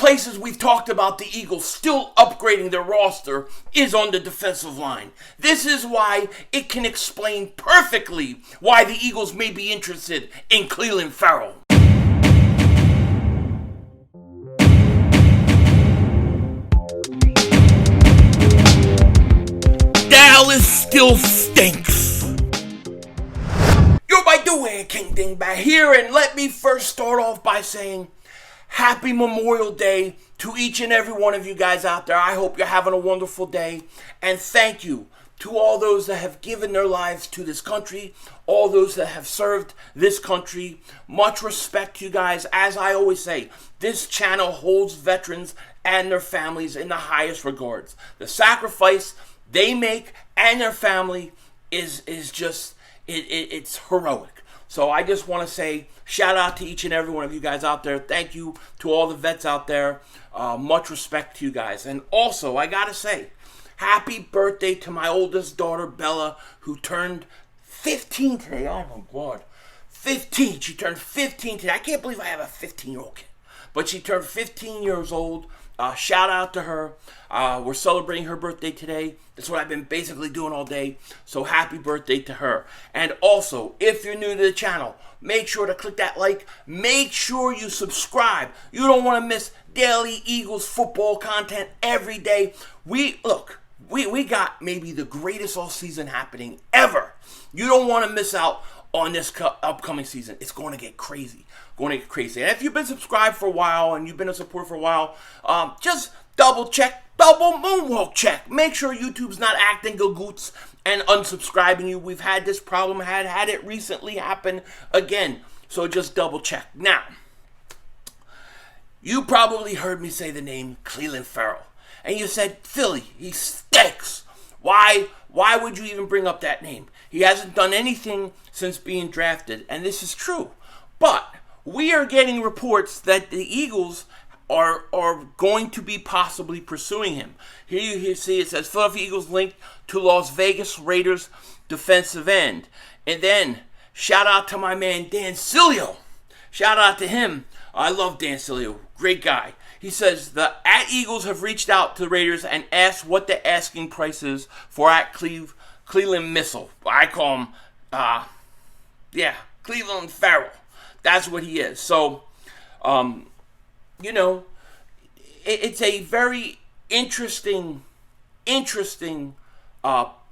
places we've talked about the Eagles still upgrading their roster is on the defensive line. This is why it can explain perfectly why the Eagles may be interested in Clelin Ferrell. Dallas still stinks. Yo, by the way, King Dingbat here, and let me first start off by saying Happy Memorial Day to each and every one of you guys out there. I hope you're having a wonderful day. And thank you to all those that have given their lives to this country, all those that have served this country. Much respect to you guys. As I always say, this channel holds veterans and their families in the highest regards. The sacrifice they make and their family is just, it's heroic. So I just want to say shout out to each and every one of you guys out there. Thank you to all the vets out there. Much respect to you guys. And also, I got to say, happy birthday to my oldest daughter, Bella, who turned 15 today. Oh, my God. 15. She turned 15 today. I can't believe I have a 15-year-old kid. But she turned 15 years old. Shout out to her. We're celebrating her birthday today. That's what I've been basically doing all day. So happy birthday to her. And also, if you're new to the channel, make sure to click that like. Make sure you subscribe. You don't want to miss daily Eagles football content every day. We got maybe the greatest all season happening ever. You don't want to miss out on this upcoming season. It's going to get crazy. And if you've been subscribed for a while and you've been a supporter for a while, just double moonwalk check. Make sure YouTube's not acting gagoots and unsubscribing you. We've had this problem, had it recently happen again. So just double check. Now, you probably heard me say the name Clelin Ferrell. And you said, Philly, he stinks. Why would you even bring up that name? He hasn't done anything since being drafted, and this is true. But we are getting reports that the Eagles are going to be possibly pursuing him. Here you see it says Philadelphia Eagles linked to Las Vegas Raiders defensive end. And then shout out to my man Dan Sileo. Shout out to him. I love Dan Sileo. Great guy. He says the @Eagles have reached out to the Raiders and asked what the asking price is for @Clelin Missile. I call him, Clelin Ferrell. That's what he is. So, it's a very interesting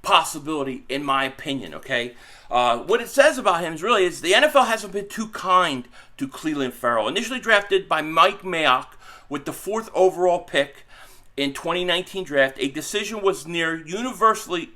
possibility in my opinion, okay? What it says about him is the NFL hasn't been too kind to Clelin Ferrell. Initially drafted by Mike Mayock with the 4th overall pick in 2019 draft, a decision was universally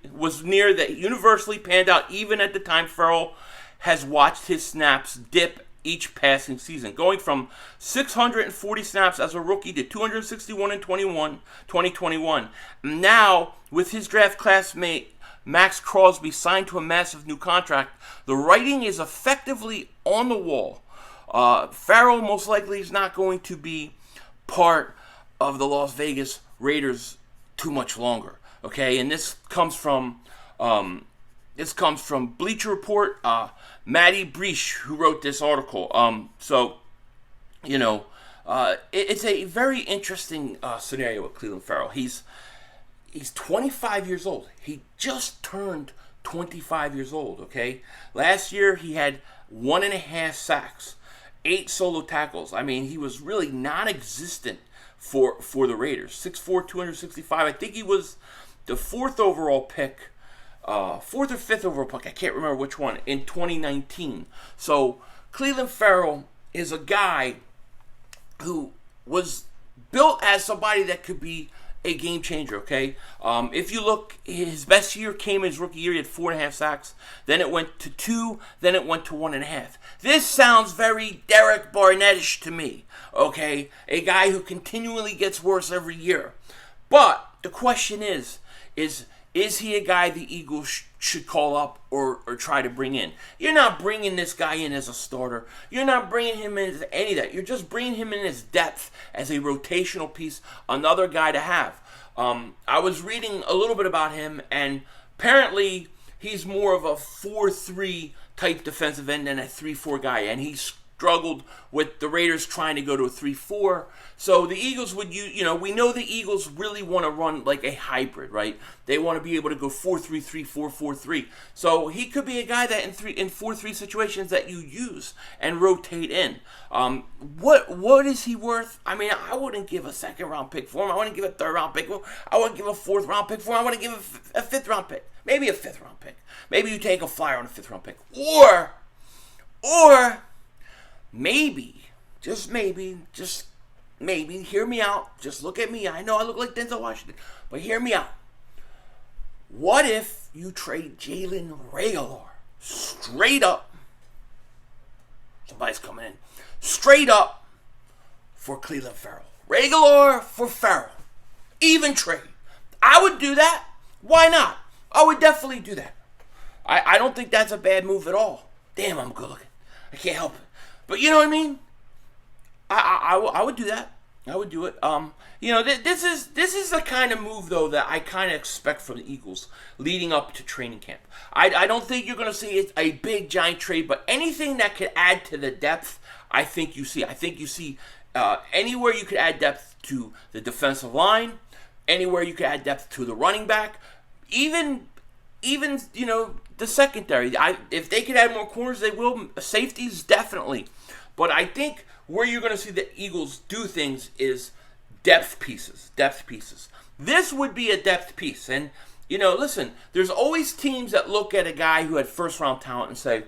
panned out even at the time. Ferrell has watched his snaps dip each passing season, going from 640 snaps as a rookie to 261 in 2021. Now, with his draft classmate Max Crosby signed to a massive new contract, the writing is effectively on the wall. Ferrell most likely is not going to be part of the Las Vegas Raiders too much longer. Okay, and this comes from Bleacher Report. Matty Breach, who wrote this article. It's a very interesting scenario with Clelin Ferrell. He's 25 years old. He just turned 25 years old, okay? Last year, he had 1.5 sacks, 8 solo tackles. I mean, he was really non-existent for the Raiders. 6'4", 265. I think he was the 4th overall pick. 4th or 5th overall pick, I can't remember which one, in 2019. So Clelin Ferrell is a guy who was built as somebody that could be a game changer, okay? If you look, his best year came his rookie year. He had 4.5 sacks. Then it went to 2. Then it went to 1.5. This sounds very Derek Barnett-ish to me, okay? A guy who continually gets worse every year. But the question is he a guy the Eagles should call up or try to bring in? You're not bringing this guy in as a starter. You're not bringing him in as any of that. You're just bringing him in as depth, as a rotational piece, another guy to have. I was reading a little bit about him, and apparently he's more of a 4-3 type defensive end than a 3-4 guy, and he's struggled with the Raiders trying to go to a 3-4. So the Eagles would we know the Eagles really want to run like a hybrid, right? They want to be able to go 4-3-3, 4-4-3. So he could be a guy that in 4-3 situations that you use and rotate in. What is he worth? I mean, I wouldn't give a second round pick for him. I wouldn't give a third round pick for him. I wouldn't give a fourth round pick for him. I wouldn't give a fifth round pick. Maybe a fifth round pick. Maybe you take a flyer on a fifth round pick. Or maybe, just maybe, hear me out. Just look at me. I know I look like Denzel Washington, but hear me out. What if you trade Jalen Reagor straight up? Somebody's coming in. Straight up for Clelin Ferrell. Reagor for Ferrell. Even trade. I would do that. Why not? I would definitely do that. I don't think that's a bad move at all. Damn, I'm good looking. I can't help it. But you know what I mean? I would do that. I would do it. This is the kind of move, though, that I kind of expect from the Eagles leading up to training camp. I don't think you're going to see a big, giant trade, but anything that could add to the depth, I think you see. I think you see anywhere you could add depth to the defensive line, anywhere you could add depth to the running back, even the secondary. If they could add more corners, they will. Safeties, definitely. But I think where you're going to see the Eagles do things is depth pieces. This would be a depth piece. And, listen, there's always teams that look at a guy who had first-round talent and say,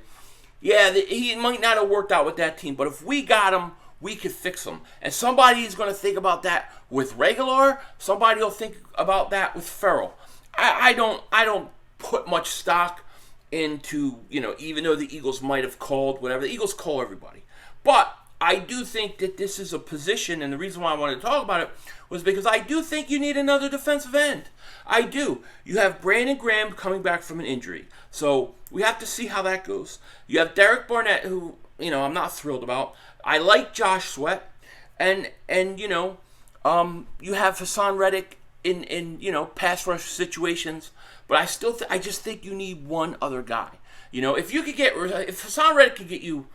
yeah, he might not have worked out with that team, but if we got him, we could fix him. And somebody's going to think about that with Reagor. Somebody will think about that with Ferrell. I don't put much stock into, even though the Eagles might have called whatever. The Eagles call everybody. But I do think that this is a position, and the reason why I wanted to talk about it was because I do think you need another defensive end. I do. You have Brandon Graham coming back from an injury, so we have to see how that goes. You have Derek Barnett, who, I'm not thrilled about. I like Josh Sweat, and you have Hassan Reddick in pass rush situations, but I just think you need one other guy. If Hassan Reddick could get you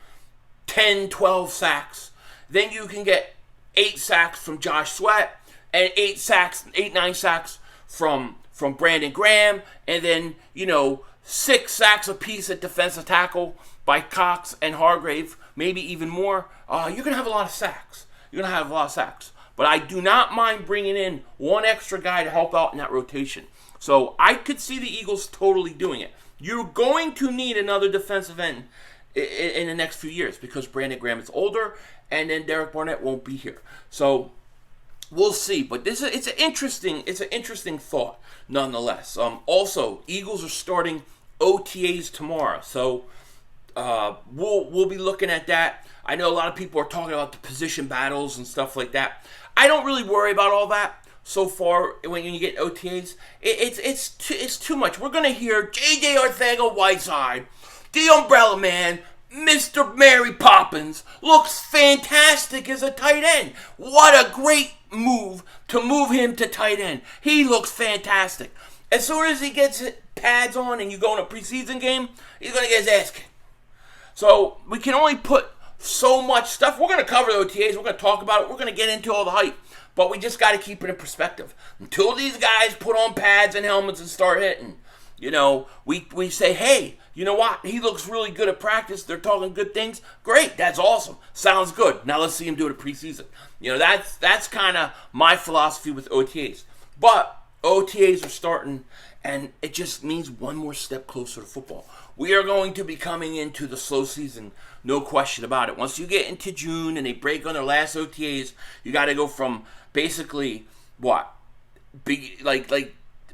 10, 12 sacks, then you can get 8 sacks from Josh Sweat and 9 sacks from Brandon Graham, and then 6 sacks apiece at defensive tackle by Cox and Hargrave, maybe even more. You're gonna have a lot of sacks. But I do not mind bringing in one extra guy to help out in that rotation. So I could see the Eagles totally doing it. You're going to need another defensive end in the next few years because Brandon Graham is older, and then Derek Barnett won't be here. So we'll see. But it's an interesting thought nonetheless. Also, Eagles are starting OTAs tomorrow, so we'll be looking at that. I know a lot of people are talking about the position battles and stuff like that. I don't really worry about all that so far when you get OTAs. It's too much. We're gonna hear J.J. Arcega-Whiteside, the Umbrella Man, Mr. Mary Poppins, looks fantastic as a tight end. What a great move to move him to tight end. He looks fantastic. As soon as he gets pads on and you go in a preseason game, he's going to get his ass kicked. So we can only put so much stuff. We're going to cover the OTAs. We're going to talk about it. We're going to get into all the hype. But we just got to keep it in perspective. Until these guys put on pads and helmets and start hitting, we say, hey, you know what? He looks really good at practice. They're talking good things. Great. That's awesome. Sounds good. Now let's see him do it at preseason. That's kind of my philosophy with OTAs. But OTAs are starting, and it just means one more step closer to football. We are going to be coming into the slow season, no question about it. Once you get into June and they break on their last OTAs, you got to go from basically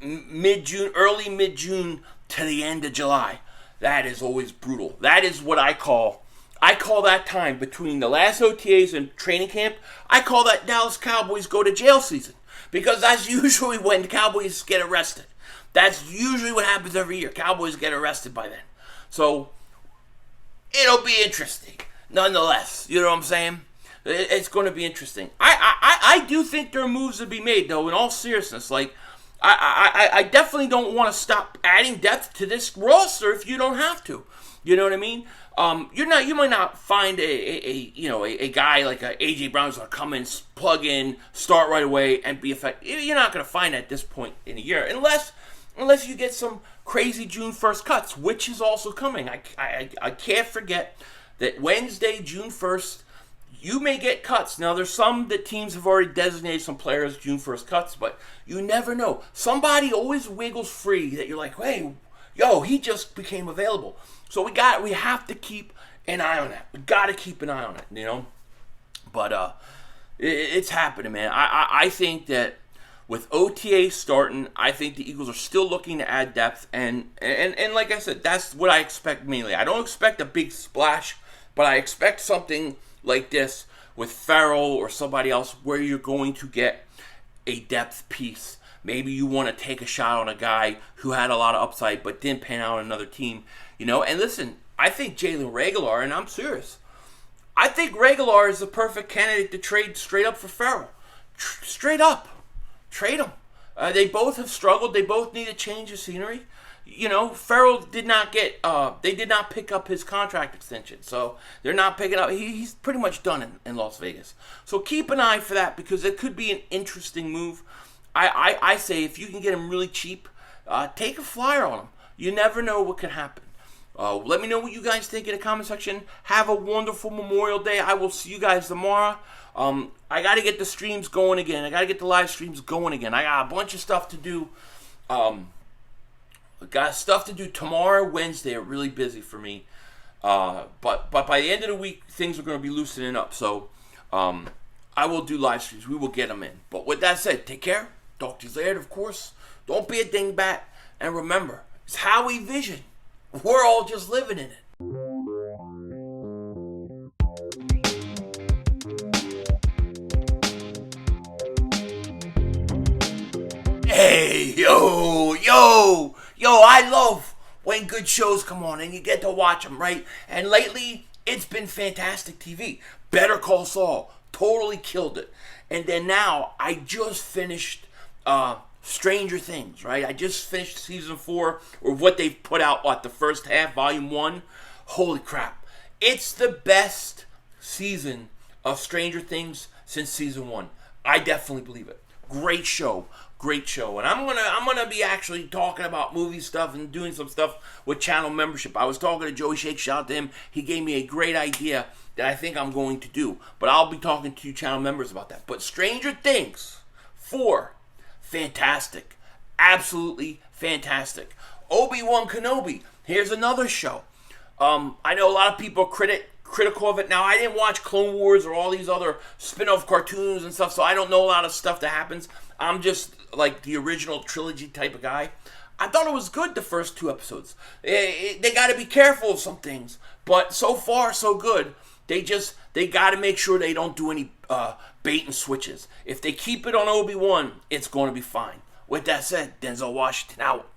mid-June, early mid-June to the end of July. That is always brutal. That is what I call that time between the last OTAs and training camp. I call that Dallas Cowboys go to jail season, because that's usually when the Cowboys get arrested. That's usually what happens every year. Cowboys get arrested by then. So it'll be interesting nonetheless. You know what I'm saying? It's going to be interesting. I do think there are moves to be made, though, in all seriousness. Like, I definitely don't want to stop adding depth to this roster if you don't have to. You know what I mean? You might not find a guy like a AJ Brown's gonna come in, plug in, start right away, and be effective. You're not gonna find that at this point in the year, unless you get some crazy June 1st cuts, which is also coming. I can't forget that Wednesday, June 1st, you may get cuts. Now, there's some that teams have already designated some players June 1st cuts, but you never know. Somebody always wiggles free that you're like, hey, yo, he just became available. So we have to keep an eye on that. We got to keep an eye on it, you know. But it's happening, man. I think that with OTA starting, I think the Eagles are still looking to add depth, and like I said, that's what I expect mainly. I don't expect a big splash, but I expect something like this with Ferrell or somebody else where you're going to get a depth piece. Maybe you want to take a shot on a guy who had a lot of upside but didn't pan out on another team, you know. And listen, I think Jalen Reagor, and I'm serious, I think Reagor is the perfect candidate to trade straight up for Ferrell. Straight up. Trade him. They both have struggled. They both need a change of scenery. You know, Ferrell did not get, they did not pick up his contract extension. So they're not picking up. He's pretty much done in Las Vegas. So keep an eye for that because it could be an interesting move. I say if you can get him really cheap, take a flyer on him. You never know what can happen. Let me know what you guys think in the comment section. Have a wonderful Memorial Day. I will see you guys tomorrow. I got to get the streams going again. I got to get the live streams going again. I got a bunch of stuff to do. Got stuff to do tomorrow, Wednesday. Are really busy for me. But by the end of the week, things are going to be loosening up. So I will do live streams. We will get them in. But with that said, take care. Talk to you later, of course. Don't be a dingbat. And remember, it's how we vision. We're all just living in it. Hey, yo, I love when good shows come on and you get to watch them, right? And lately, it's been fantastic TV. Better Call Saul, totally killed it. And then now, I just finished Stranger Things, right? I just finished season 4, or what they've put out, the first half, volume 1. Holy crap. It's the best season of Stranger Things since season 1. I definitely believe it. Great show. And I'm gonna be actually talking about movie stuff and doing some stuff with channel membership. I was talking to Joey Shake, shout out to him. He gave me a great idea that I think I'm going to do. But I'll be talking to channel members about that. But Stranger Things 4, fantastic. Absolutely fantastic. Obi-Wan Kenobi, here's another show. I know a lot of people are critical of it. Now, I didn't watch Clone Wars or all these other spin-off cartoons and stuff, so I don't know a lot of stuff that happens. I'm just like the original trilogy type of guy. I thought it was good, the first 2 episodes. They got to be careful of some things, but so far, so good. They got to make sure they don't do any bait and switches. If they keep it on Obi-Wan, it's going to be fine. With that said, Denzel Washington out.